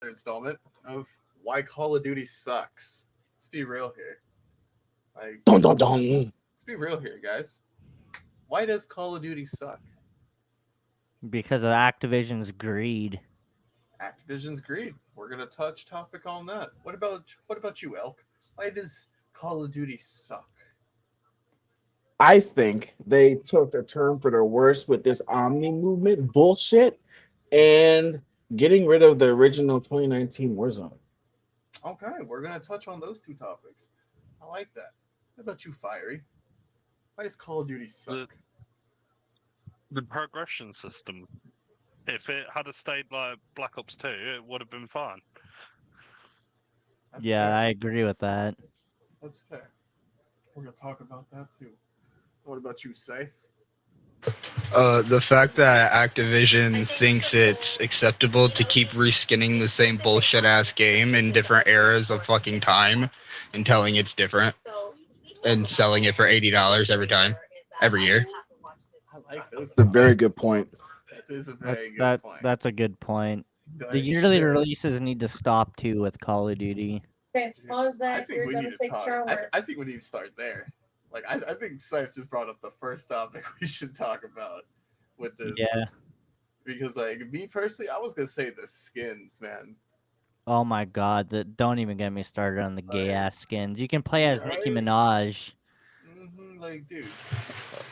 installment of why Call of Duty sucks. Let's be real here. Like, Dun, dun, dun. let's be real here, guys. Why does Call of Duty suck? Because of Activision's greed. Activision's greed. We're gonna touch topic on that. What about you, Elk? Why does Call of Duty suck? I think they took a turn for the worse with this Omni movement bullshit and getting rid of the original 2019 Warzone. Okay, we're gonna touch on those two topics. I like that. What about you, Fiery? Why does Call of Duty The, suck? the progression system. If it had stayed like Black Ops 2, it would have been fine. That's Yeah, fair. I agree with that. That's fair. We're gonna talk about that too. What about you, Scythe? The fact that Activision thinks it's acceptable to keep reskinning the same bullshit ass game in different eras of fucking time and telling it's different and selling it for $80 every time, every year. I like those. It's a very good point. That is a That, very good that point. that's a good point. The Like, yearly shit. releases need to stop too with Call of Duty. Okay, Dude, pause I that. think You're we gonna need to take a talk. shower. I think we need to start there. Like, I think Scythe just brought up the first topic we should talk about with this. Yeah. Because, like, me personally, I was gonna say the skins, man. Oh my God! Don't even get me started on the gay ass skins. You can play as Nicki Right? Minaj. Like, dude.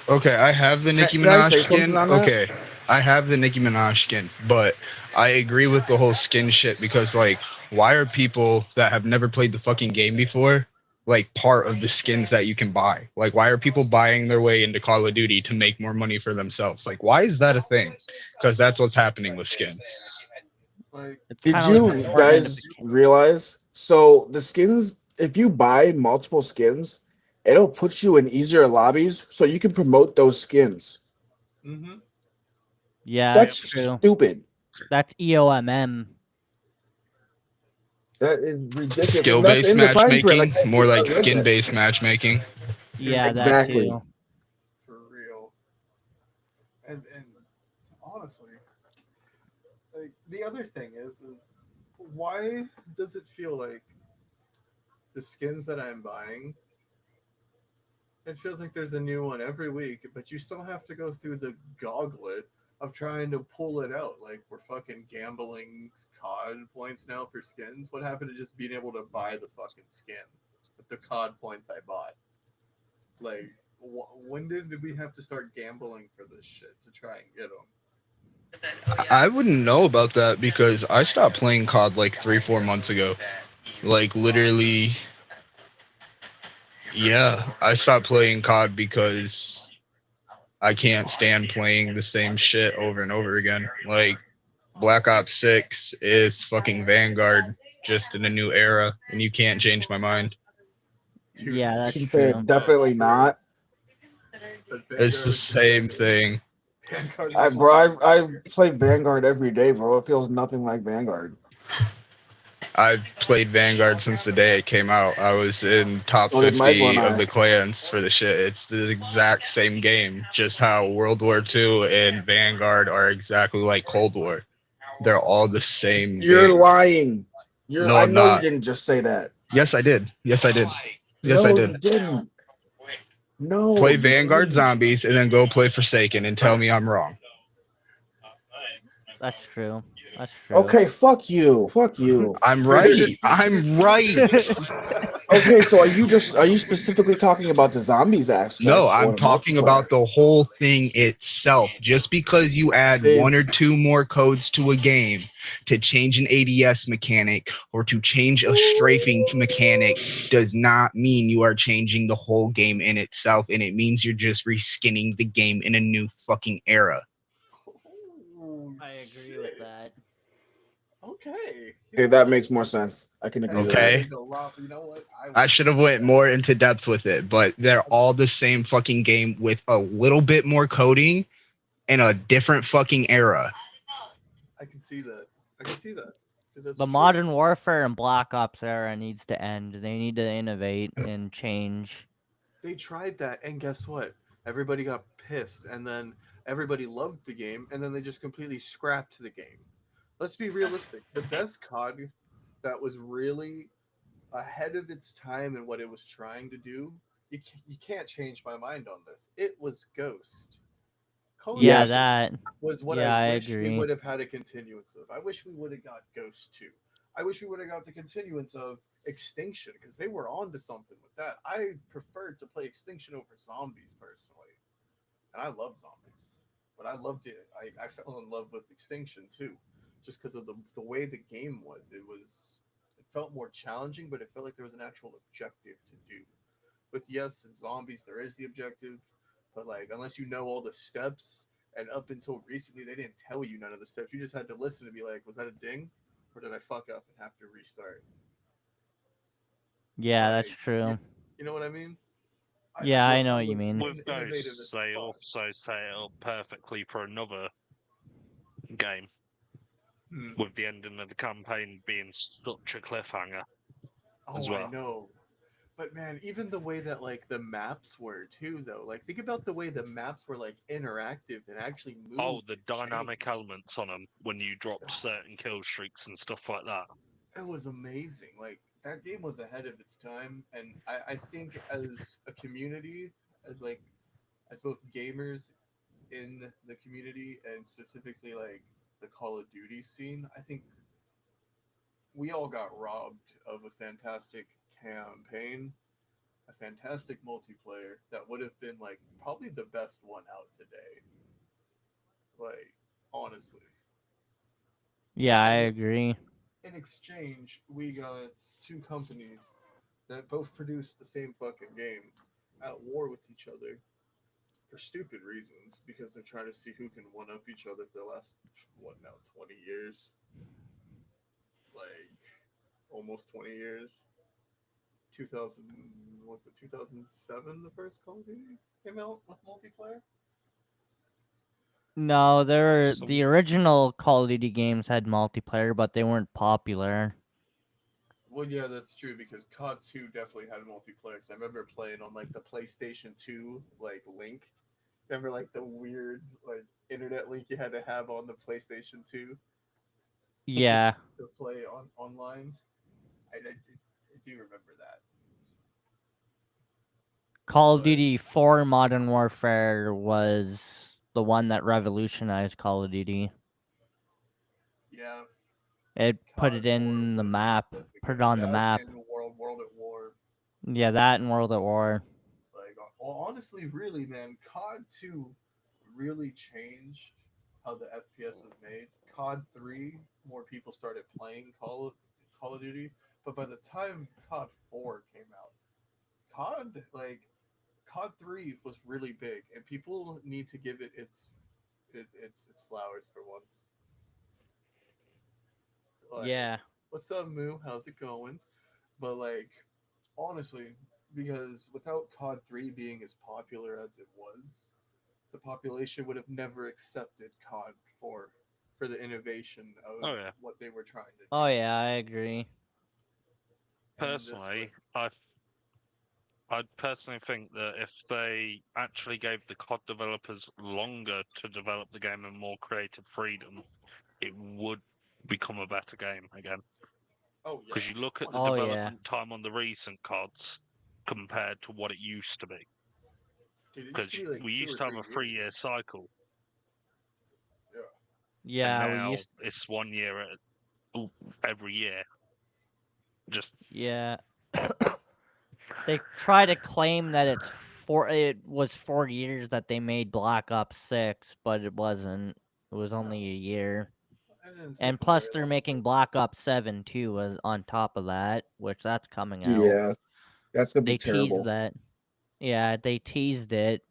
Okay, I have the Nicki Can I Minaj say skin. something on that? Okay, I have the Nicki Minaj skin, but I agree with the whole skin shit because, like, why are people that have never played the fucking game before, like, part of the skins that you can buy? Like, why are people buying their way into Call of Duty to make more money for themselves? Like, why is that a thing? Because that's what's happening with skins. Like, It's Did kind of you like a Fortnite guys if it realize? So the skins, if you buy multiple skins, it'll put you in easier lobbies, so you can promote those skins. mm-hmm. Yeah, That's that's true. stupid. That's EOMM. That is ridiculous. Skill And that's based in the fine print. matchmaking, more like I read skin that. based matchmaking. Yeah, Exactly. that too. For real. And honestly, like, the other thing is why does it feel like the skins that I'm buying, it feels like there's a new one every week, but you still have to go through the gauntlet of trying to pull it out. Like, we're fucking gambling COD points now for skins. What happened to just being able to buy the fucking skin with the COD points I bought? Like, when did we have to start gambling for this shit to try and get them? I wouldn't know about that because I stopped playing COD like 3-4 months ago. Like literally, yeah, I stopped playing COD because I can't stand playing the same shit over and over again. Like Black Ops 6 is fucking Vanguard just in a new era, and you can't change my mind. Dude, Yeah, I that's can say true. definitely true. not. But It's the Vanguard is same Vanguard. thing. Vanguard is Bro, I play Vanguard every day, bro. It feels nothing like Vanguard. I've played Vanguard since the day it came out. I was in top So did Michael 50 and of I. the clans for the shit. It's the exact same game, just how World War II and Vanguard are exactly like Cold War. They're all the same You're game. lying. No, I I'm know you not. didn't just say that. Yes, I did. Yes, I did. Yes, No, I you did. didn't. No, Play you Vanguard didn't. Zombies and then go play Forsaken and tell me I'm wrong. That's true. That's true. Okay, fuck you. Fuck you. I'm right. I'm right. Okay, so are you specifically talking about the zombies aspect? No, or I'm the talking multiplayer? about the whole thing itself. Just because you add See- one or two more codes to a game to change an ADS mechanic or to change a strafing mechanic does not mean you are changing the whole game in itself, and it means you're just reskinning the game in a new fucking era. I agree with that. Okay. Okay, that makes more sense. I can agree with Okay. that. You know what? I should have went more into depth with it, but they're all the same fucking game with a little bit more coding and a different fucking era. I can see that. I can see that. 'Cause that's The true. Modern Warfare and Black Ops era needs to end. They need to innovate and change. They tried that, and guess what? Everybody got pissed, and then everybody loved the game, and then they just completely scrapped the game. let's be realistic. The best COD that was really ahead of its time and what it was trying to do, you can't change my mind on this. It was Ghost. Call of Yeah, Yes. Duty that. was what I Yeah, I wish we agree. would have had a continuance of. I wish we would have got Ghost 2. I wish we would have got the continuance of Extinction because they were on to something with that. I preferred to play Extinction over Zombies personally, and I love Zombies, but I loved it. I fell in love with Extinction too, just because of the way the game was. It felt more challenging, but it felt like there was an actual objective to do. With yes, in Zombies there is the objective, but like unless you know all the steps, and up until recently they didn't tell you none of the steps. You just had to listen to be like, was that a ding, or did I fuck up and have to restart? Yeah, that's Like, true. you know what I mean? I Yeah, I thought know that what you was mean. With innovative Ghosts, as they fuck. also set it up perfectly for another game, Hmm. with the ending of the campaign being such a cliffhanger as Oh, I well. know. But man, even the way that like the maps were too, though. Like think about the way the maps were like interactive and actually Oh, moved the and dynamic changed. elements on them when you dropped certain kill streaks and stuff like that. It was amazing. Like that game was ahead of its time, and I think as a community, as like as both gamers in the community and specifically like the Call of Duty scene, I think we all got robbed of a fantastic campaign, a fantastic multiplayer that would have been like probably the best one out today. Like honestly, Yeah, I and agree. in exchange, we got two companies that both produced the same fucking game at war with each other for stupid reasons because they're trying to see who can one up each other for the last what now 20 years, like almost 20 years. 2000, what's it, 2007 the first Call of Duty came out with multiplayer. No, So, the original Call of Duty games had multiplayer, but they weren't popular. Well, yeah, that's true because COD 2 definitely had multiplayer. Cause I remember playing on like the PlayStation 2 like link. Remember like the weird like internet link you had to have on the PlayStation 2 Yeah, to play on online. I do remember that. Call of But Duty 4 Modern Warfare was the one that revolutionized Call of Duty. yeah, It put COD it 4 in the map, was the put it game. on the That map. and World at War. Yeah, that and World at War. Like, well, honestly, really, man, COD 2 really changed how the FPS was made. COD 3, more people started playing Call of Duty, but by the time COD 4 came out, COD 3 was really big, and people need to give it its flowers for once. Like, Yeah. what's up, Moo? How's it going? But like, honestly, because without COD 3 being as popular as it was, the population would have never accepted COD 4 for the innovation of oh yeah. what they were trying to do. Oh yeah, I agree. And this Personally, like I personally think that if they actually gave the COD developers longer to develop the game and more creative freedom, it would become a better game again. oh yeah, Because you look at the Oh yeah. development time on the recent CODs compared to what it used to be. dude, it used Because to be like we 2 or used to have 3 a 3-year years. cycle, Yeah. and Yeah, we now used it's 1 year every year. Just yeah. They try to claim that it was 4 years that they made Black Ops 6, but it wasn't. It was No, only a year. it didn't take And them plus very they're long to making make it. Black Ops 7 too as on top of that, which that's coming out. Yeah, that's gonna be They teased terrible. that. Yeah, they teased it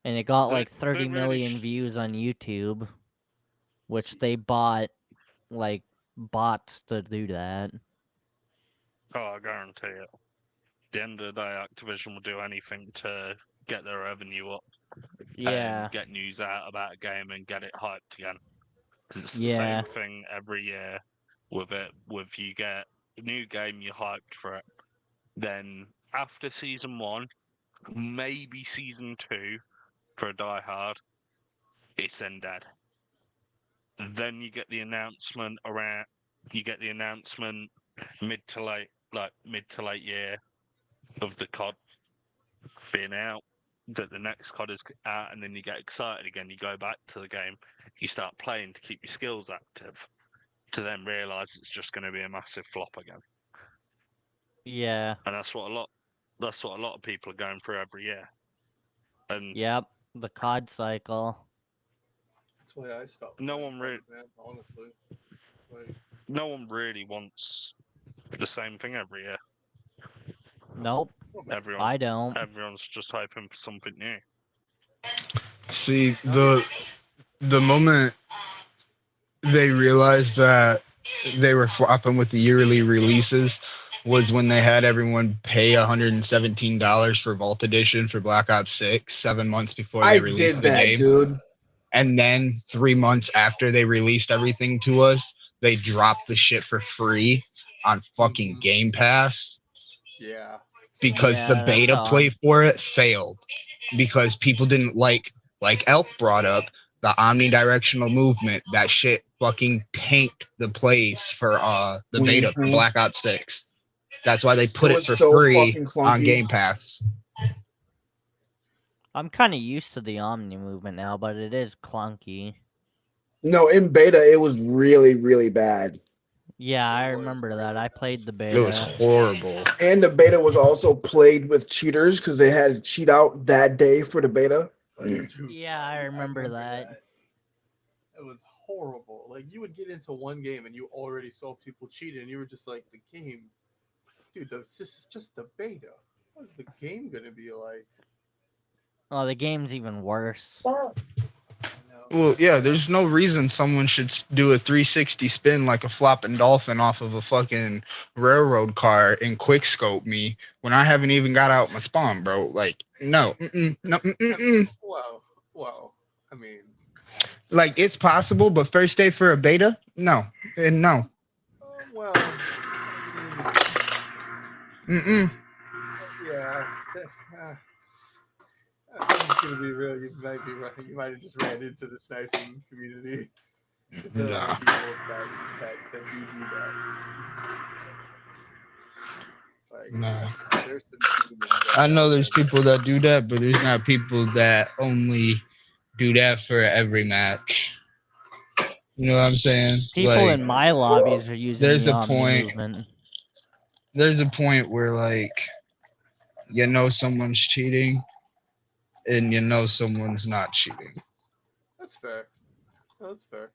and it got they like 30 really million views on YouTube, which they Jesus. bought like bots to do that. oh, I guarantee it. At the end of the day, Activision will do anything to get their revenue up and Yeah. get news out about a game and get it hyped again. Because it's the Yeah. same thing every year with it. With you get a new game, you're hyped for it. Then after season one, maybe season two for a Die Hard, it's then dead. then you get the announcement around. You get the announcement mid to late year of the COD being out, that the next COD is out, and then you get excited again. You go back to the game, you start playing to keep your skills active, to then realise it's just going to be a massive flop again. Yeah. And that's what a lot of people are going through every year. And Yep. The COD cycle. That's why I stopped. No playing one really- COD, man, honestly. Like, no one really wants the same thing every year. Nope. Everyone, I don't. everyone's just hoping for something new. See, the moment they realized that they were flopping with the yearly releases was when they had everyone pay $117 for Vault Edition for Black Ops 6 7 months before they I released did the that, game. dude. And then 3 months after they released everything to us, they dropped the shit for free on fucking Game Pass yeah. because Yeah, the that's beta odd. play for it failed because people didn't like Elk brought up, the omnidirectional movement. That shit fucking tanked the plays for the beta for Mhm. Black Ops 6. That's why they put it was for so free fucking on clunky. Game Pass. I'm kind of used to the Omni movement now, but it is clunky. No, in beta it was really, really bad. Yeah, I It was remember that. really I bad. played the It was beta. horrible. And the beta was also played with cheaters because they had to cheat out that day for the beta. Dude, Yeah, I remember that. It was horrible. Like, you would get into one game and you already saw people cheating, and you were just like, the game, dude, this is just the beta. What is the game gonna be like? Oh, the game's even worse. I know. Well, yeah, there's no reason someone should do a 360 spin like a flopping dolphin off of a fucking railroad car and quick scope me when I haven't even got out my spawn, bro. Like, no, no, Well, I mean, like it's possible, but first day for a beta, no, and no, well, I mean, yeah. I'm just gonna be real. You might be right. You might have just ran into the sniping community. Because there are Nah. people that do that. Like, Nah. there's some humans I know out there's there. people that do that, but there's not people that only do that for every match. You know what I'm saying? People Like, in my lobbies are using there's the a Omni point- movement. there's a point where like you know someone's cheating and you know someone's not cheating. That's fair. That's fair.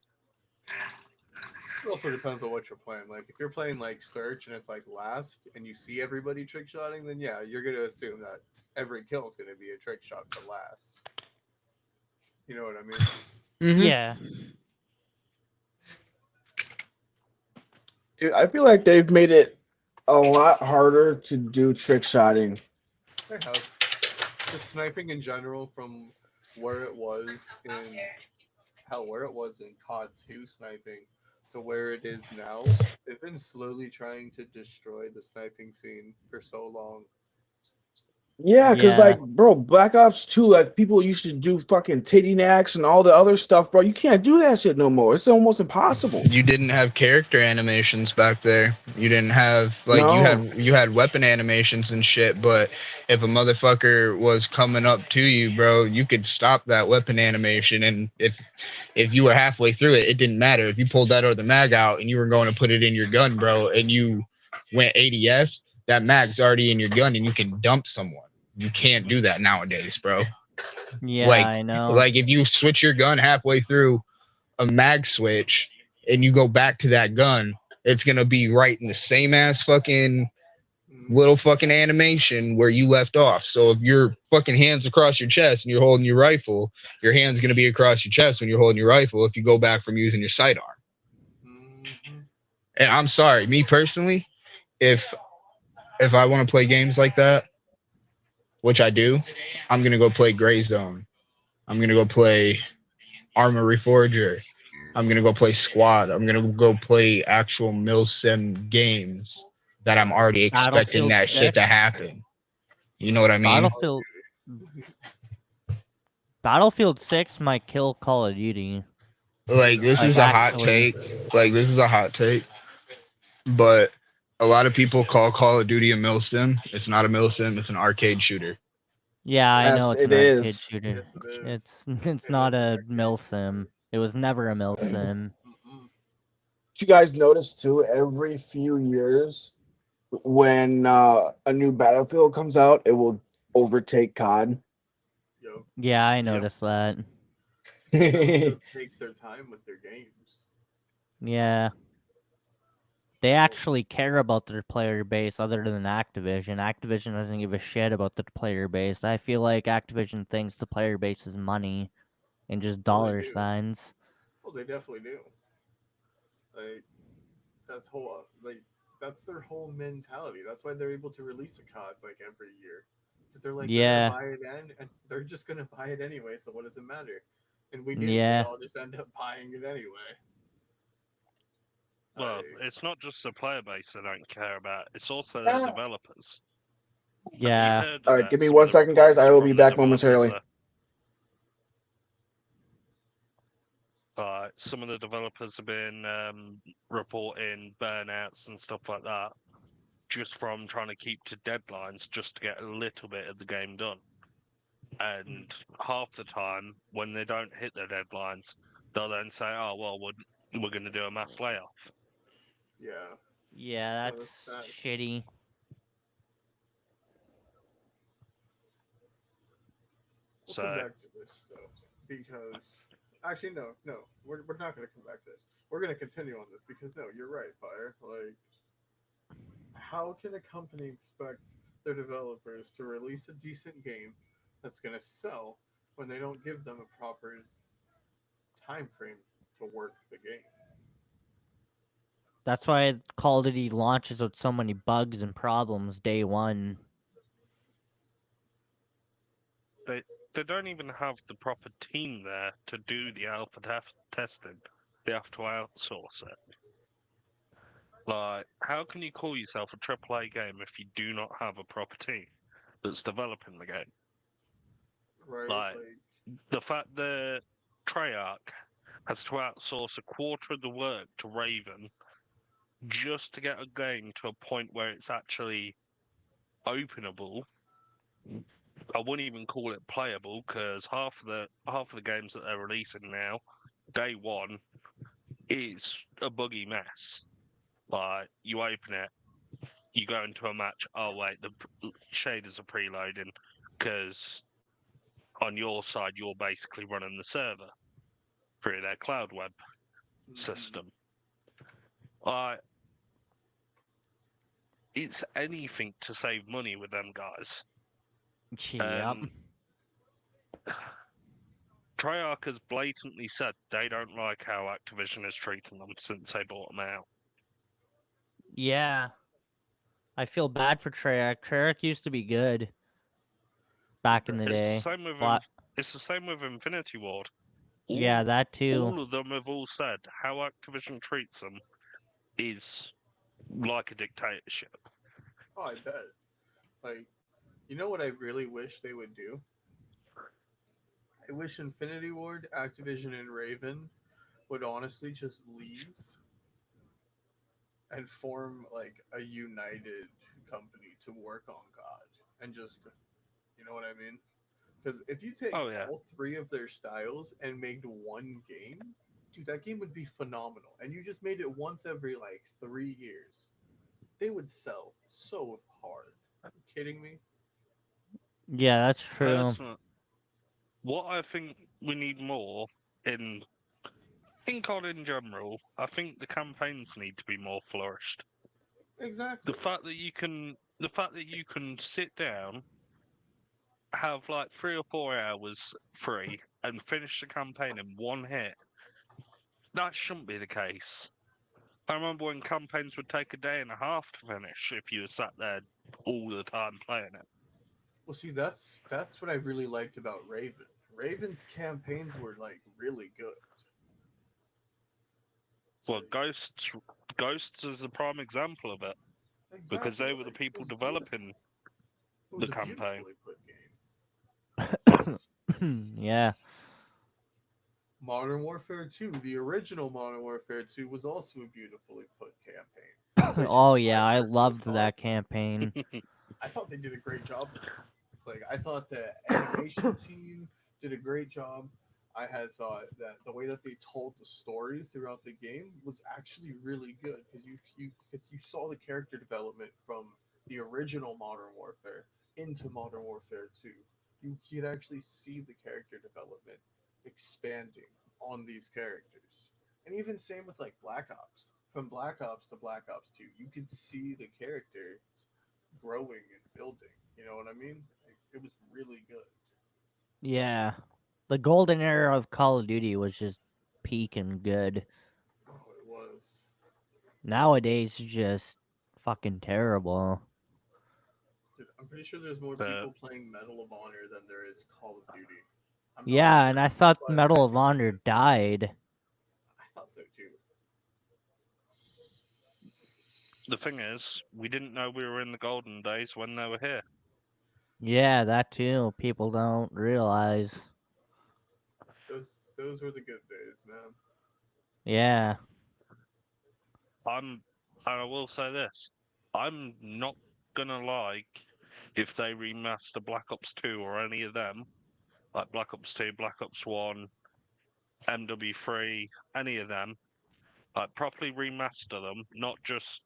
It also depends on what you're playing. Like, if you're playing like Search and it's like last, and you see everybody trick shotting, then yeah, you're gonna assume that every kill is gonna be a trick shot for last. You know what I mean? Mhm. Yeah. Dude, I feel like they've made it a lot harder to do trick shotting. They have. Just sniping in general, from where it was in where it was in COD 2 sniping to where it is now, they've been slowly trying to destroy the sniping scene for so long. Yeah, because Yeah. like, bro, Black Ops 2, like people used to do fucking titty knacks and all the other stuff, bro. You can't do that shit no more. It's almost impossible. You didn't have character animations back there. You didn't have like No. you had weapon animations and shit, but if a motherfucker was coming up to you, bro, you could stop that weapon animation, and if you were halfway through it, it didn't matter. If you pulled that other mag out and you were going to put it in your gun, bro, and you went ADS, that mag's already in your gun and you can dump someone. You can't do that nowadays, bro. Yeah, like I know. like if you switch your gun halfway through a mag switch and you go back to that gun, it's gonna be right in the same ass fucking little fucking animation where you left off. So if your fucking hands across your chest and you're holding your rifle, your hand's gonna be across your chest when you're holding your rifle if you go back from using your sidearm. Mm-hmm. And I'm sorry, me personally, if I want to play games like that, which I do, I'm gonna go play Gray Zone. I'm gonna go play Armor Reforger. I'm gonna go play Squad. I'm gonna go play actual milsim games that I'm already expecting Battlefield that shit 6? to happen. You know what I mean? Battlefield 6 might kill Call of Duty. Like this Like is a hot actually, take. Like this is a hot take, but a lot of people call Call of Duty a milsim. It's not a milsim. It's an arcade shooter. yeah, I know Yes, it's it an arcade is. shooter. Yes, it is. It's It not is an a arcade mil shooter. sim. It was never a mil sim. Mm-mm. You guys notice too, every few years when a new Battlefield comes out, it will overtake COD. Yo, Yeah, I Yep. noticed that. Battlefield takes their time with their games. Yeah. They actually care about their player base other than Activision. Activision doesn't give a shit about the player base. I feel like Activision thinks the player base is money and just Oh, they dollar do. signs. Oh, they definitely do. Like that's their whole mentality. That's why they're able to release a COD like every year, because they're like they're gonna Yeah. buy it and they're just gonna buy it anyway. So what does it matter? And we do. We Yeah. all just end up buying it anyway. Well, Like, it's not just the player base they don't care about; it's also the developers. Have you Yeah. heard All right, about give me some of 1 the second, guys. I reports will be from the back developers? momentarily. Some of the developers have been reporting burnouts and stuff like that, just from trying to keep to deadlines, just to get a little bit of the game done. And half the time, when they don't hit their deadlines, they'll then say, "Oh well, we're going to do a mass layoff." yeah, Yeah, no, that's that's. shitty. We'll come So back to this though, because actually, no, we're not going to come back to this. We're going to continue on this because no, you're right, Fire. Like, how can a company expect their developers to release a decent game that's going to sell when they don't give them a proper time frame to work the game? That's why Call of Duty launches with so many bugs and problems day one. they they don't even have the proper team there to do the alpha testing. They have to outsource it. Like, how can you call yourself a AAA game if you do not have a proper team that's developing the game? Right? Like, Like, the fact that Treyarch has to outsource a quarter of the work to Raven just to get a game to a point where it's actually openable. I wouldn't even call it playable because half of the games that they're releasing now, day one, is a buggy mess. Like, you open it, you go into a match. Oh wait, the shaders are preloading because on your side you're basically running the server through their cloud web mm-hmm. system. Uh, it's anything to save money with them guys. Yep. And Treyarch has blatantly said they don't like how Activision is treating them since they bought them out. Yeah. I feel bad for Treyarch. Treyarch used to be good back in the It's the day. same with But it's the same with Infinity Ward. yeah, All that too. all of them have all said how Activision treats them is like a dictatorship. Oh, I bet. Like, you know what I really wish they would do? I wish Infinity Ward, Activision, and Raven would honestly just leave and form like a united company to work on God and just, you know what I mean? Because if you take Oh yeah, all three of their styles and made one game, dude, that game would be phenomenal. And you just made it once every like 3 years, they would sell so hard. Are you kidding me? Yeah, that's true. personally, what I think we need more in COD in general, I think the campaigns need to be more flourished. The Exactly. fact that you can sit down, have like 3 or 4 hours free, and finish the campaign in one hit, that shouldn't be the case. I remember when campaigns would take a day and a half to finish if you were sat there all the time playing it. Well, see, that's what I really liked about Raven. Raven's campaigns were like really good. Well, Like, Ghosts is a prime example of it because exactly. they were the Like, it people was beautiful. developing It the was a campaign. beautifully put game. Yeah. Modern Warfare 2, the original Modern Warfare 2, was also a beautifully put campaign. Which Oh yeah, I personally loved thought- that campaign. I thought they did a great job with it. Like I thought the animation team did a great job. I had thought that the way that they told the story throughout the game was actually really good because you saw the character development from the original Modern Warfare into Modern Warfare 2. You could actually see the character development expanding on these characters. And even same with like Black Ops. From Black Ops to Black Ops 2, you could see the characters growing and building. You know what I mean? Like, it was really good. Yeah, the golden era of Call of Duty was just peak and good. Oh, it was. Nowadays, it's just fucking terrible. Dude, I'm pretty sure there's more But people playing Medal of Honor than there is Call of Duty. I'm not Yeah, sure, and I thought but Medal I of think it Honor is. died. I thought so too. the thing is, we didn't know we were in the golden days when they were here. Yeah, that too. People don't realize. Those were the good days, man. Yeah. And I will say this: I'm not gonna like if they remaster Black Ops 2 or any of them, like Black Ops 2, Black Ops 1, MW3, any of them, like properly remaster them, not just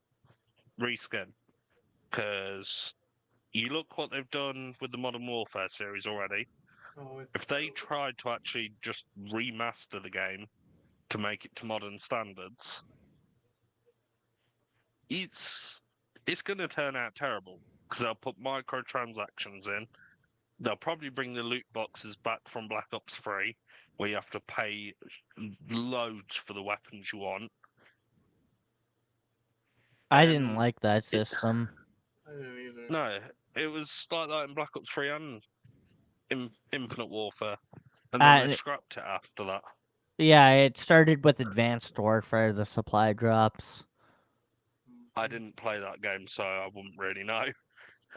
reskin. Because you look what they've done with the Modern Warfare series already. Oh, it's If they terrible. tried to actually just remaster the game to make it to modern standards, it's it's going to turn out terrible because they'll put microtransactions in. They'll probably bring the loot boxes back from Black Ops 3, where you have to pay loads for the weapons you want. I didn't And like that it, system. I didn't either. no, it was like that in Black Ops 3 and Infinite Warfare, and then they And scrapped it after that. yeah, it started with Advanced Warfare, the supply drops. I didn't play that game, so I wouldn't really know.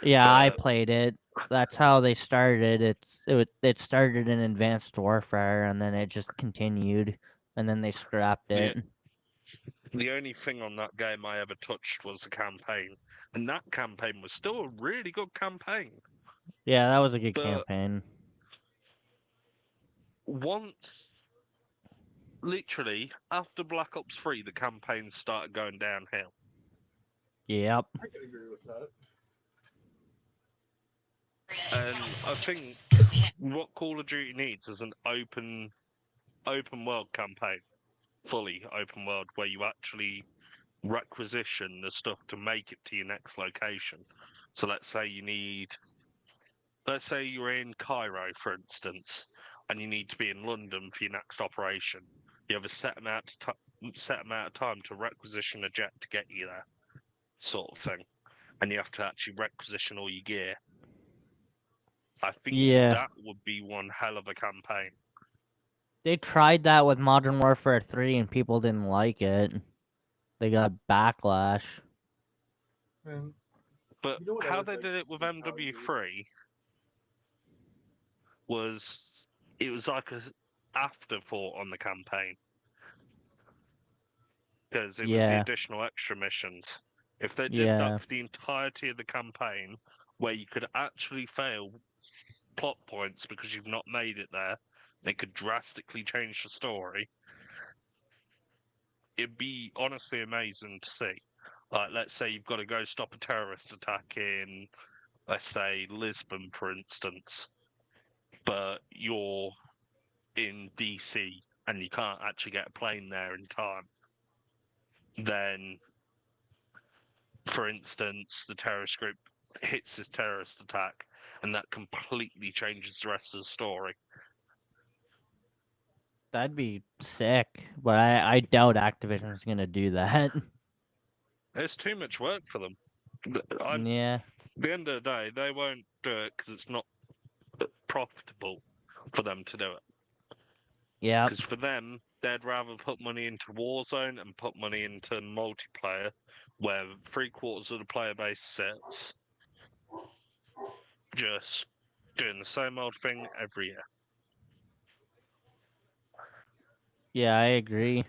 Yeah, I But played it. That's how they started. It started in Advanced Warfare, and then it just continued, and then they scrapped the it. the only thing on that game I ever touched was the campaign, and that campaign was still a really good campaign. Yeah, that was a good But campaign. once, literally after Black Ops 3, the campaign started going downhill. Yep. I can agree with that. And I think what Call of Duty needs is an open world campaign, fully open world, where you actually requisition the stuff to make it to your next location. So let's say you're in Cairo, for instance, and you need to be in London for your next operation. You have a set amount of time to requisition a jet to get you there, sort of thing, and you have to actually requisition all your gear. I think Yeah. that would be one hell of a campaign. They tried that with Modern Warfare 3 and people didn't like it. They got backlash. Man, But you know what I how would they like did to it with see Call of Duty? MW3 was it was like a afterthought on the campaign because it was the Yeah. additional extra missions. If they did that Yeah. for the entirety of the campaign, where you could actually fail plot points because you've not made it there, they could drastically change the story. It'd be honestly amazing to see. Like, let's say you've got to go stop a terrorist attack in, let's say, Lisbon, for instance, but you're in DC and you can't actually get a plane there in time. Then, for instance, the terrorist group hits this terrorist attack, and that completely changes the rest of the story. That'd be sick, but I doubt Activision's gonna do that. It's too much work for them. Yeah. At the end of the day, they won't do it because it's not profitable for them to do it. Yep. Because for them, they'd rather put money into Warzone and put money into multiplayer, where 3/4 of the player base sits, just doing the same old thing every year. Yeah, I agree.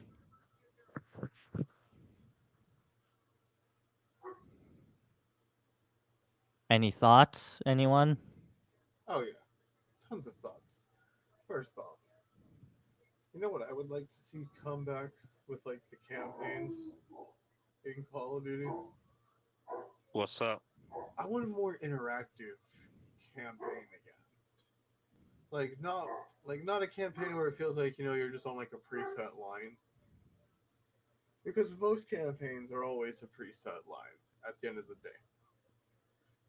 Any thoughts, anyone? Oh yeah, tons of thoughts. First off, you know what I would like to see come back with like the campaigns in Call of Duty? What's that? I want a more interactive campaign again. Like not a campaign where it feels like you're just on like a preset line. Because most campaigns are always a preset line at the end of the day.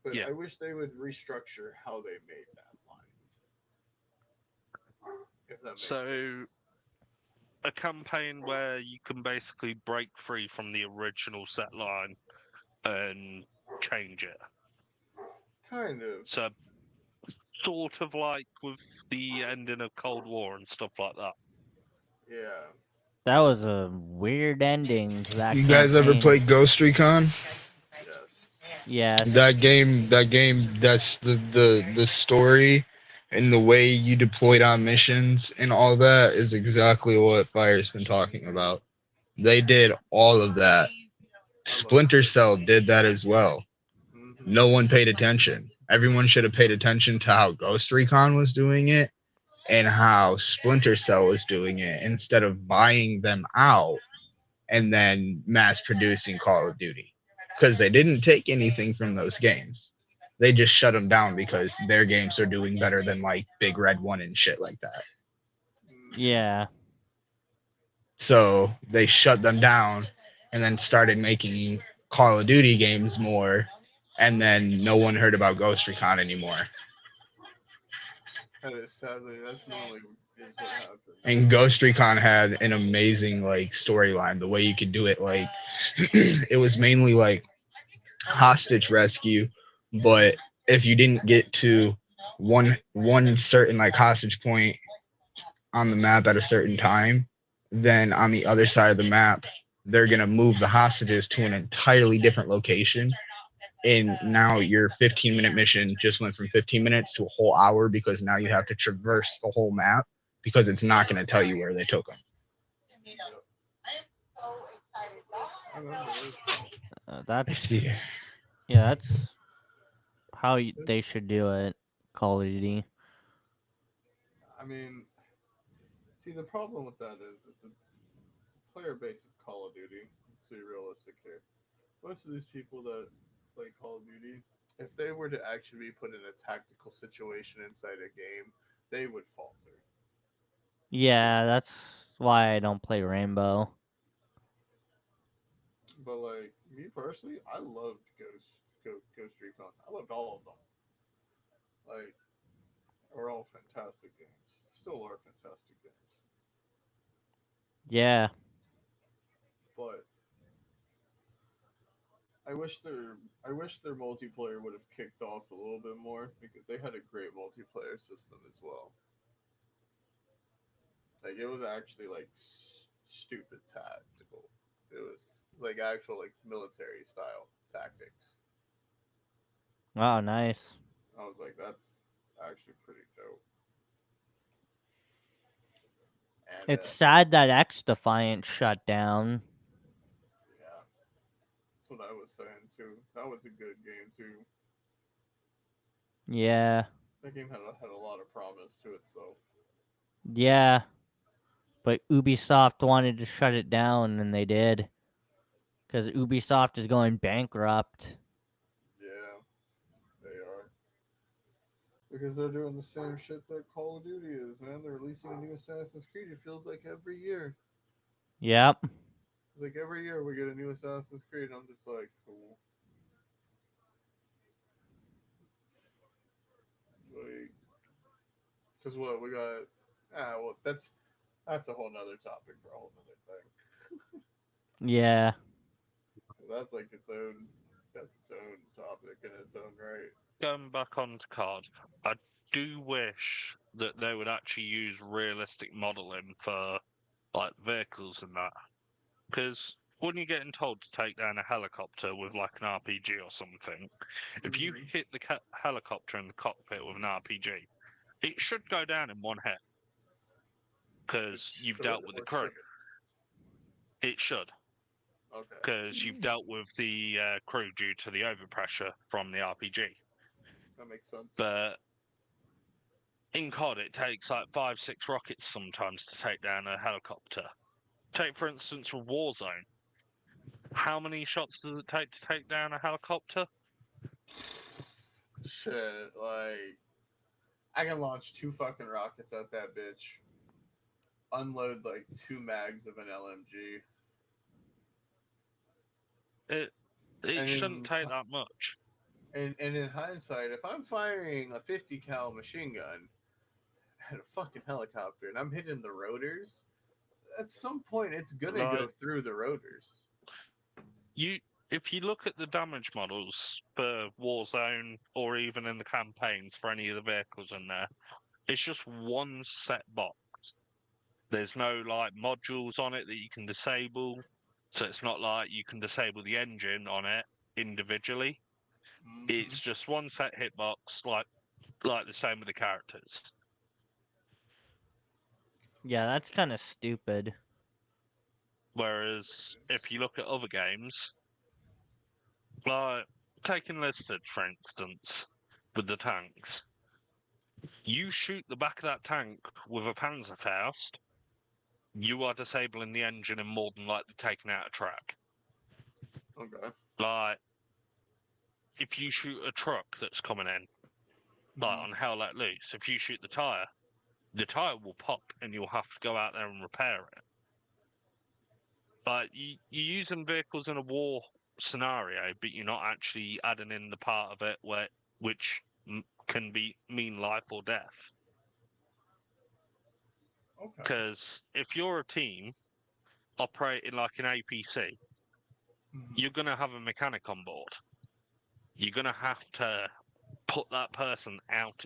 But Yeah. I wish they would restructure how they made that line. If that makes So sense. a campaign where you can basically break free from the original set line and change it. Kind of. So sort of like with the ending of Cold War and stuff like that. Yeah. That was a weird ending to that You guys ever campaign. played Ghost Recon? Yes. Yes. That's the story and the way you deployed on missions and all that is exactly what Fire's been talking about. They did all of that. I love Splinter Cell did that as well. No one paid attention. Everyone should have paid attention to how Ghost Recon was doing it and how Splinter Cell was doing it instead of buying them out and then mass producing Call of Duty. Because they didn't take anything from those games. They just shut them down because their games are doing better than like Big Red One and shit like that. Yeah. So they shut them down and then started making Call of Duty games more. And then no one heard about Ghost Recon anymore. That is sadly that's normally is what happens. And Ghost Recon had an amazing like storyline. The way you could do it, like it was mainly like hostage rescue, but if you didn't get to one certain like hostage point on the map at a certain time, then on the other side of the map, they're gonna move the hostages to an entirely different location. And now your 15-minute mission just went from 15 minutes to a whole hour because now you have to traverse the whole map because it's not going to tell you where they took them. Yep. I remember those. That's Yeah. yeah. That's how they should do it. Call of Duty. I mean, see the problem with that is the player base of Call of Duty. Let's be realistic here. Most of these people that play Call of Duty, if they were to actually be put in a tactical situation inside a game, they would falter. Yeah, that's why I don't play Rainbow. But like me personally, I loved Ghost Recon. I loved all of them. Like, are all fantastic games. Still are fantastic games. Yeah. But I wish their multiplayer would have kicked off a little bit more because they had a great multiplayer system as well. Like it was actually like stupid tactical. It was like actual like military style tactics. Oh, nice. I was like, that's actually pretty dope. And It's sad that X Defiant shut down. yeah, that's what I was saying too. That was a good game too. Yeah. That game had a lot of promise to itself. Yeah. But Ubisoft wanted to shut it down, and they did. Because Ubisoft is going bankrupt. Yeah, they are. Because they're doing the same shit that Call of Duty is, man. They're releasing a new Assassin's Creed. It feels like every year. Yep. It's like every year we get a new Assassin's Creed. And I'm just like, cool. Like, because what we got? Well, that's a whole nother topic for a whole nother thing. Yeah. That's like its own. That's its own topic in its own right. Going back onto card, I do wish that they would actually use realistic modeling for like vehicles and that. Because when you're getting told to take down a helicopter with like an RPG or something, if you hit the helicopter in the cockpit with an RPG, it should go down in one hit. because you've Should dealt with the or crew. shouldn't? It should, Okay. because you've dealt with the crew due to the overpressure from the RPG. That makes sense. But in COD, it takes like 5-6 rockets sometimes to take down a helicopter. Take, for instance, with Warzone. How many shots does it take to take down a helicopter? Shit, like I can launch 2 fucking rockets at that bitch. Unload like 2 mags of an LMG. It And shouldn't in, take that much. and in hindsight, if I'm firing a 50 cal machine gun at a fucking helicopter and I'm hitting the rotors, at some point it's gonna go through the rotors. If you look at the damage models for Warzone or even in the campaigns for any of the vehicles in there, it's just one set box. There's no like modules on it that you can disable, so it's not like you can disable the engine on it individually. Mm-hmm. It's just one set hitbox, like the same with the characters. Yeah, that's kind of stupid. Whereas if you look at other games, like take Enlisted for instance, with the tanks, you shoot the back of that tank with a Panzerfaust, you are disabling the engine and more than likely taking out a track. Okay. Like, if you shoot a truck that's coming in, like on Hell Let Loose, if you shoot the tyre will pop and you'll have to go out there and repair it. But you're using vehicles in a war scenario, but you're not actually adding in the part of it which can mean life or death. Okay. Because if you're a team operating like an APC, you're going to have a mechanic on board. You're going to have to put that person out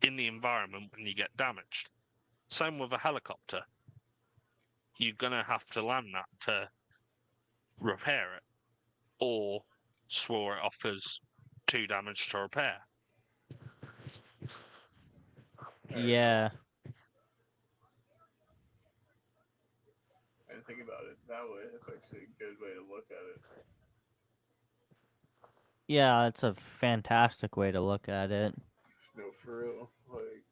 in the environment when you get damaged. Same with a helicopter. You're going to have to land that to repair it, or swore it off as too damaged to repair. Yeah. I didn't think about it that way. That's actually a good way to look at it. Yeah, it's a fantastic way to look at it. No, for real. Like,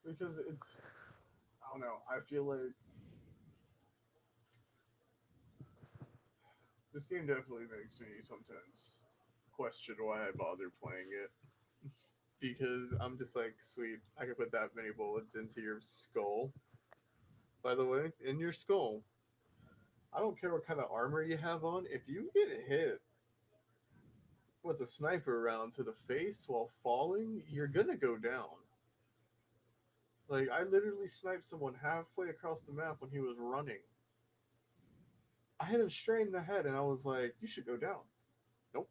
because it's, I don't know. I feel like this game definitely makes me sometimes question why I bother playing it. Because I'm just like, sweet, I could put that many bullets into your skull. By the way, in your skull. I don't care what kind of armor you have on. If you get hit with a sniper round to the face while falling, you're gonna go down. Like, I literally sniped someone halfway across the map when he was running. I hit him straight in the head, and I was like, you should go down. Nope.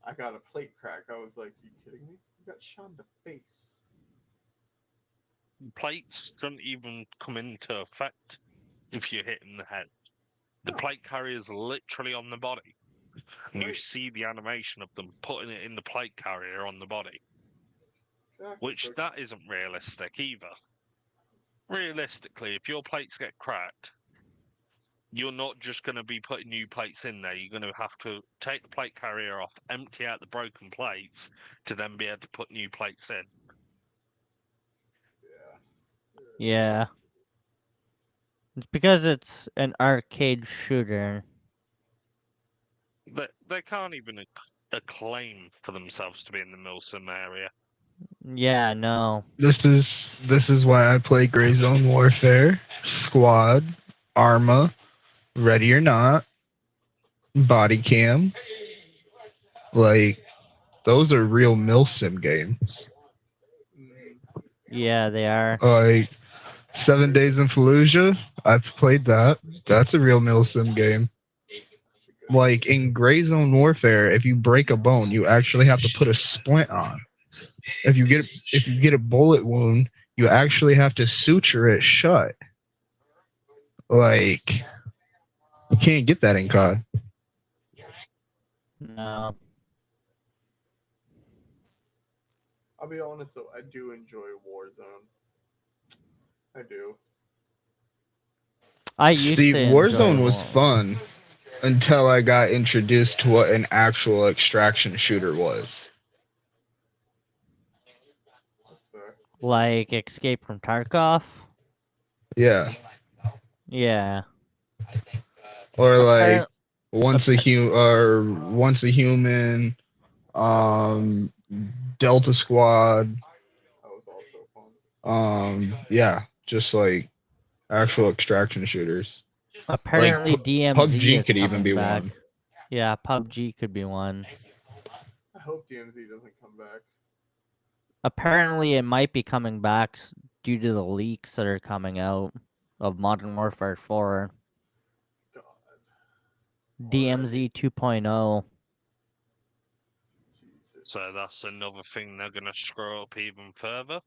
I got a plate crack. I was like, you kidding me? You got shot in the face. Plates don't even come into effect if you're hit in the head. The No. plate carrier's literally on the body. And you Right. see the animation of them putting it in the plate carrier on the body. Exactly. Which So that isn't realistic either. Realistically, if your plates get cracked, you're not just going to be putting new plates in there. You're going to have to take the plate carrier off, empty out the broken plates, to then be able to put new plates in. Yeah. It's because it's an arcade shooter. They can't even acclaim for themselves to be in the Milsim area. Yeah, no. This is why I play Gray Zone Warfare, Squad, Arma, Ready or Not, Body Cam. Like, those are real Milsim games. Yeah, they are. Like 7 Days in Fallujah, I've played that. That's a real Milsim game. Like in Gray Zone Warfare, if you break a bone, you actually have to put a splint on. If you get a bullet wound, you actually have to suture it shut. Like, you can't get that in COD. No. I'll be honest though, I do enjoy Warzone. I do. I used See, to enjoy Warzone was War. fun until I got introduced to what an actual extraction shooter was. That's fair. Like Escape from Tarkov. Yeah. Yeah. Or like Apparent. once a human, um Delta Squad, That was also fun. yeah, just like actual extraction shooters. Like Apparently DMZ PUBG is could even be coming back. one. Yeah, PUBG could be one. I hope DMZ doesn't come back. Apparently, it might be coming back due to the leaks that are coming out of Modern Warfare 4. God. DMZ 2.0. Jesus. So that's another thing they're going to screw up even further.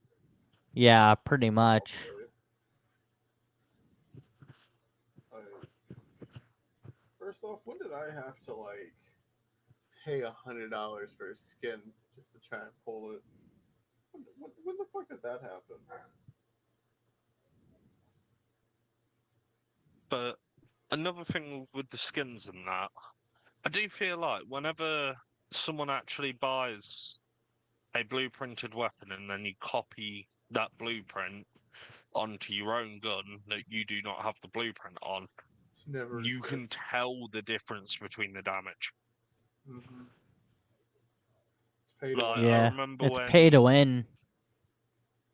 Yeah, pretty much. First off, when did I have to like pay $100 for a skin just to try and pull it? When the fuck did that happen? But another thing with the skins and that, I do feel like whenever someone actually buys a blueprinted weapon and then you copy that blueprint onto your own gun that you do not have the blueprint on, It's never as you good. can tell the difference between the damage. Mm-hmm. It's pay to Like, win. I Yeah, remember it's pay to when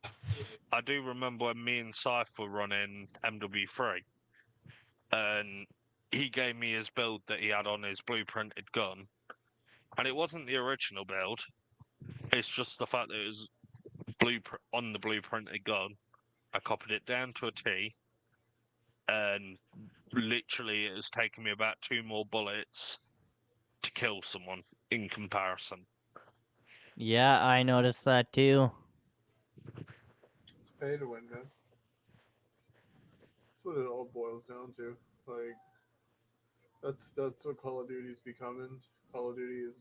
win. I do remember when me and Syph were running MW3, and he gave me his build that he had on his blueprinted gun, and it wasn't the original build. It's just the fact that it was blueprint on the blueprinted gun. I copied it down to a T, and literally it has taken me about 2 more bullets to kill someone in comparison. Yeah, I noticed that too. It's pay to win, man. That's what it all boils down to. Like that's what Call of Duty's becoming. Call of Duty is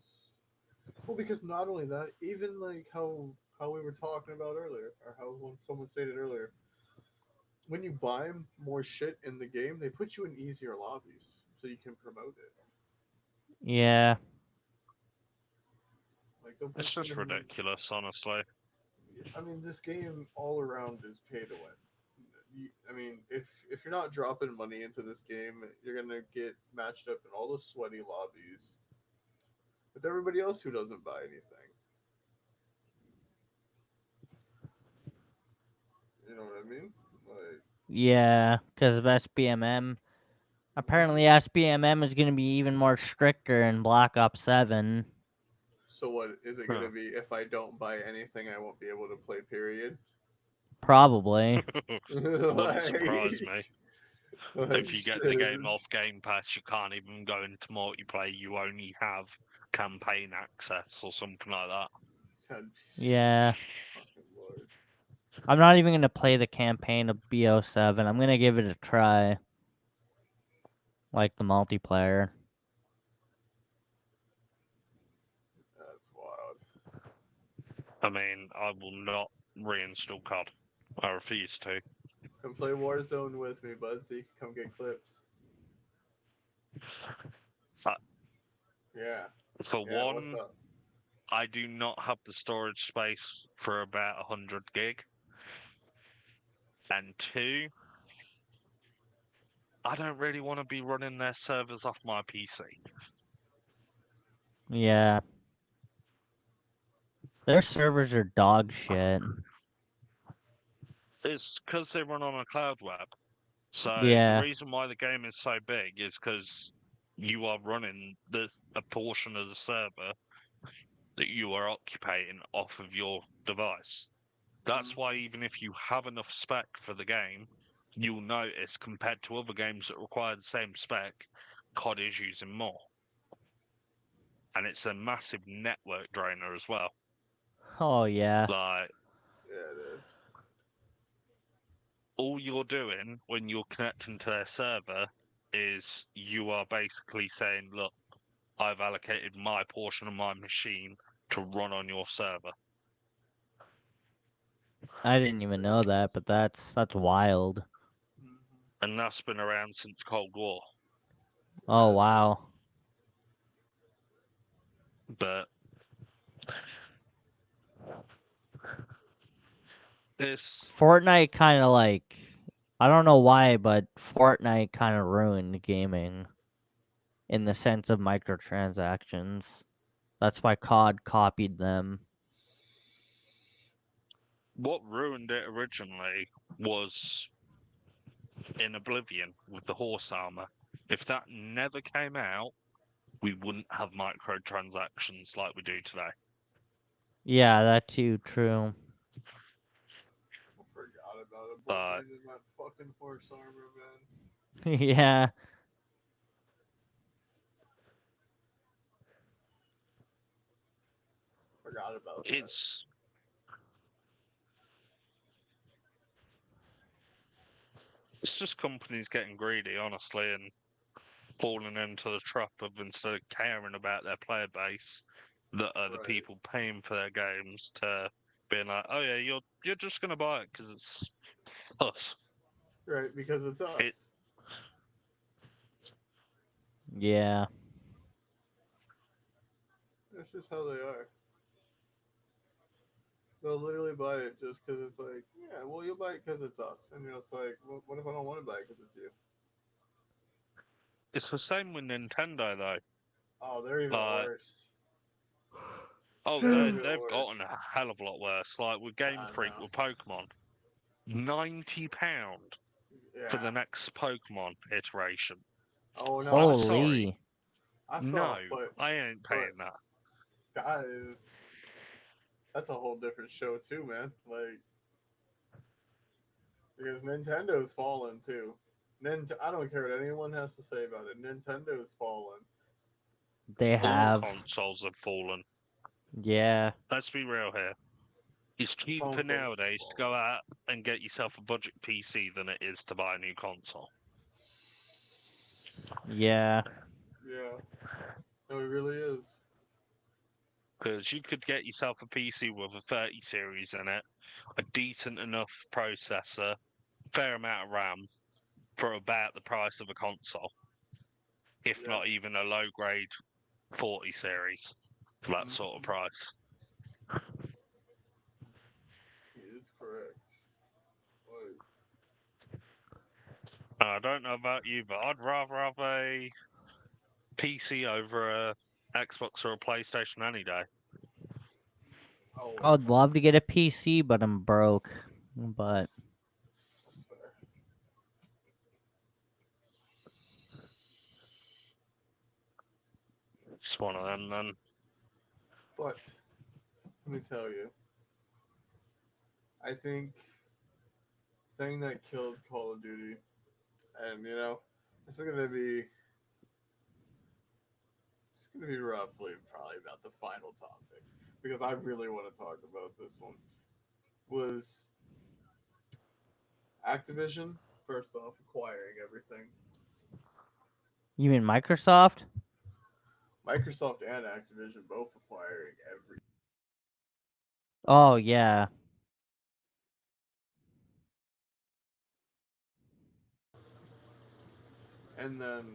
well because not only that, even like how we were talking about earlier, or how someone stated earlier, when you buy more shit in the game, they put you in easier lobbies so you can promote it. Yeah. Like they'll It's put you just in. ridiculous, honestly. I mean, this game all around is pay to win. I mean, if you're not dropping money into this game, you're gonna get matched up in all the sweaty lobbies with everybody else who doesn't buy anything. You know what I mean? Like, Yeah, because of SBMM. Apparently, SBMM is going to be even more stricter in Black Ops 7. so what is it Huh. gonna be? If I don't buy anything, I won't be able to play. Period. Probably. Wouldn't surprise me. like If you get the game off Game Pass, you can't even go into multiplayer. You only have campaign access or something like that. Yeah. Fucking Lord. I'm not even going to play the campaign of BO7. I'm going to give it a try. Like the multiplayer. That's wild. I mean, I will not reinstall COD. I refuse to. Come play Warzone with me, bud, so you can come get clips. Uh, Yeah. For Yeah, what's one, up? I do not have the storage space for about 100 gig. And two, I don't really want to be running their servers off my PC. Yeah. Their servers are dog shit. It's because they run on a cloud web. So the Yeah. reason why the game is so big is because you are running a portion of the server that you are occupying off of your device. That's why even if you have enough spec for the game, you'll notice compared to other games that require the same spec, COD is using more. And it's a massive network drainer as well. Oh, yeah. Like, Yeah, it is. all you're doing when you're connecting to their server is you are basically saying, look, I've allocated my portion of my machine to run on your server. I didn't even know that, but that's wild. Mhm. And that's been around since Cold War. Oh Imagine. wow. But it's Fortnite kind of like, I don't know why, but Fortnite kind of ruined gaming in the sense of microtransactions. That's why COD copied them. what ruined it originally was in Oblivion with the horse armor. If that never came out, we wouldn't have microtransactions like we do today. Yeah, that too, true. I forgot about it. But Oblivion and that fucking horse armor, man. Yeah. Forgot about that. it's just companies getting greedy, honestly, and falling into the trap of instead of caring about their player base, that are the Right. people paying for their games, to being like, oh yeah, you're just gonna buy it because it's us. Right, because it's us. It Yeah. That's just how they are. They'll literally buy it just because it's like, yeah, well, you'll buy it because it's us. And it's like, well, what if I don't want to buy it because it's you? it's the same with Nintendo though. Oh, they're even Like, worse. oh, They're even they've worse. gotten a hell of a lot worse. Like with Game I Freak know. with Pokemon, £90 for Yeah. the next Pokemon iteration. Oh no. I'm sorry, Holy. I no, saw, but I ain't paying that. that is that's a whole different show too, man. Like because Nintendo's fallen too. I don't care what anyone has to say about it. Nintendo's fallen. They All have. consoles have fallen. Yeah. Let's be real here. It's cheaper Consoles nowadays to go fallen. out and get yourself a budget PC than it is to buy a new console. Yeah. Yeah. No, it really is. Because you could get yourself a PC with a 30 series in it, a decent enough processor, fair amount of RAM, for about the price of a console, if Yeah. not even a low grade 40 series for that sort of Mhm. price. He is correct. Like, I don't know about you, but I'd rather have a PC over a Xbox or a PlayStation any day. oh, I'd love to get a PC, but I'm broke. But that's fair. It's one of them then. But let me tell you, I think the thing that killed Call of Duty, and this is gonna be roughly probably about the final topic because I really want to talk about this one. Was Activision first off acquiring everything? you mean Microsoft? Microsoft and Activision both acquiring everything, Oh yeah. and then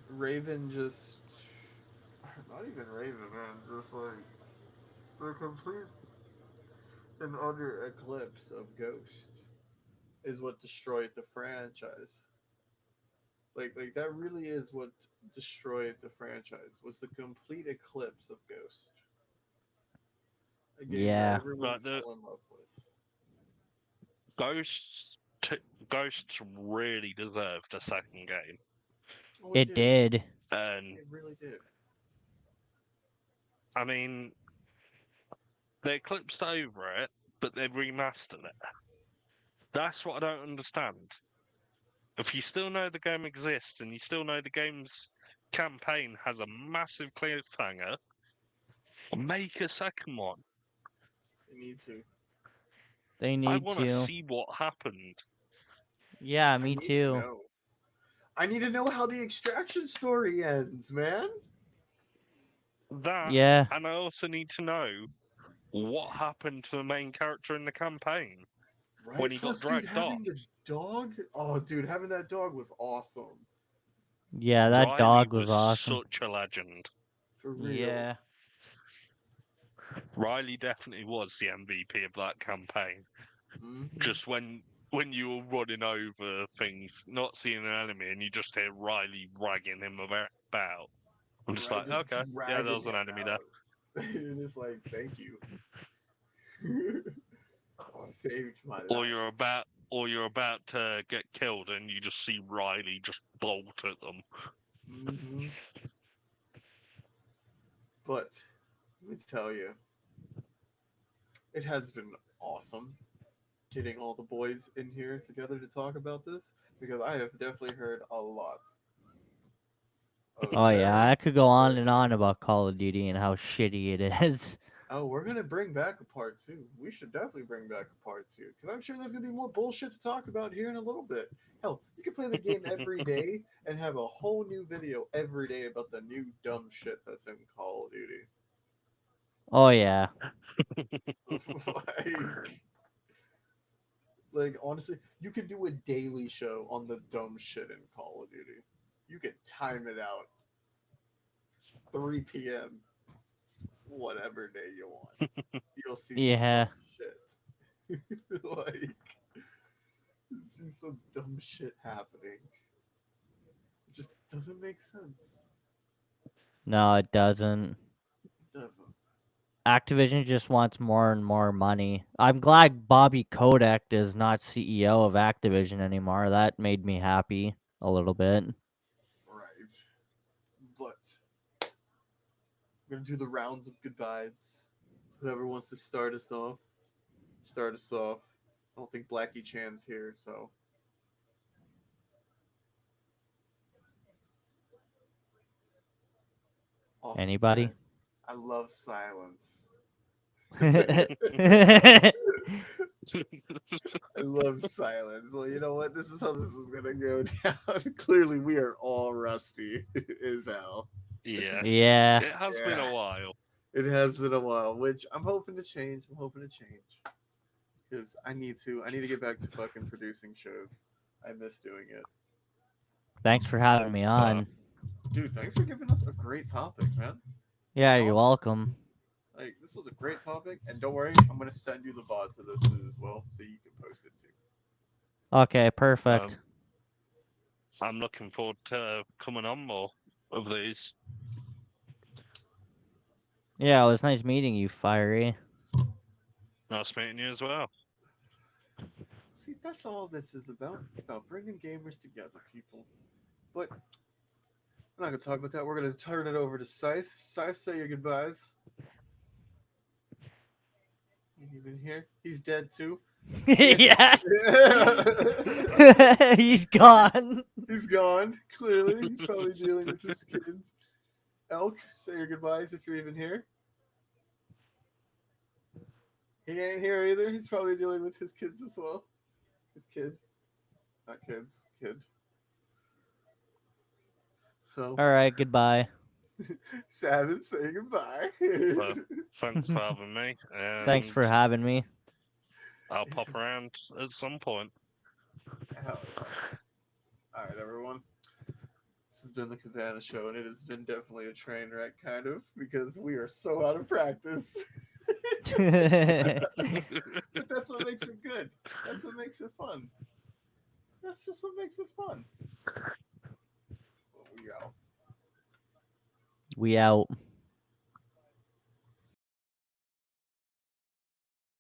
Raven just not even Raven, man, just like the complete and utter eclipse of Ghost is what destroyed the franchise. Like that really is what destroyed the franchise was the complete eclipse of Ghost. A game that Yeah. everyone Like the fell in love with. Ghosts, Ghosts really deserved a second game, Oh, it It did. did. and It really did. I mean they eclipsed over it, but they've remastered it. That's what I don't understand. If you still know the game exists and you still know the game's campaign has a massive cliffhanger, make a second one. You need to. They I need want to to. see what happened. Yeah, I me need to too. know. I need to know how the extraction story ends, man. That, Yeah. and I also need to know what happened to the main character in the campaign Right? when he got Plus, dude, dragged off? having the dog. Oh, dude, having that dog was awesome. Yeah, that Riley dog was awesome. such a legend. For real. Yeah. Riley definitely was the MVP of that campaign. Mhm. Just when you were running over things, not seeing an enemy, and you just hear Riley ragging him about. I'm just Right, like, okay, yeah, dragging there was an him enemy there. out. You're just like, thank you. Saved my Or life. you're about to get killed, and you just see Riley just bolt at them. Hmm. But let me tell you, it has been awesome getting all the boys in here together to talk about this because I have definitely heard a lot. Oh yeah, I could go on and on about Call of Duty and how shitty it is. Oh, we're gonna bring back a part 2. We should definitely bring back a part 2 because I'm sure there's gonna be more bullshit to talk about here in a little bit. Hell, you can play the game every day and have a whole new video every day about the new dumb shit that's in Call of Duty. Oh yeah. like honestly, you could do a daily show on the dumb shit in Call of Duty. You could time it out 3 p.m. whatever day you want. You'll see Yeah. some shit. like see some dumb shit happening. It just doesn't make sense. No, it doesn't. It doesn't. Activision just wants more and more money. I'm glad Bobby Kotick is not CEO of Activision anymore. That made me happy a little bit. Right. But we're gonna do the rounds of goodbyes. So whoever wants to start us off, start us off. I don't think Blackie Chan's here, so awesome, Anybody? guys. I love silence. Yeah, I love silence. Well, you know what? This is how this is gonna go down. Clearly, we are all rusty as hell. Yeah, yeah. it has been a while. It has been a while, which I'm hoping to change. Because I need to get back to fucking producing shows. I miss doing it. Thanks for having me on. Dude, thanks for giving us a great topic, man. Yeah, you're welcome. Like, this was a great topic, and don't worry, I'm gonna send you the VOD to this as well, so you can post it too. Okay, perfect. I'm looking forward to coming on more of these. Yeah, it was nice meeting you, Fiery. Nice meeting you as well. See, that's all this is about. It's about bringing gamers together, people. But we're not gonna talk about that. We're gonna turn it over to Scythe. Scythe, say your goodbyes. Ain't even here. He's dead too. Yeah. Yeah. He's gone. He's gone. Clearly, he's probably dealing with his kids. Elk, say your goodbyes if you're even here. He ain't here either. He's probably dealing with his kids as well. His kid, not kids, kid. So, All right, goodbye. Savin, say goodbye. Well, thanks for having me. And Thanks for having me. I'll pop around at some point. Hell yeah. All right, everyone. This has been the Cabana Show, and it has been definitely a train wreck, kind of, because we are so out of practice. But that's what makes it good. That's what makes it fun. That's just what makes it fun. Well, we out. We out.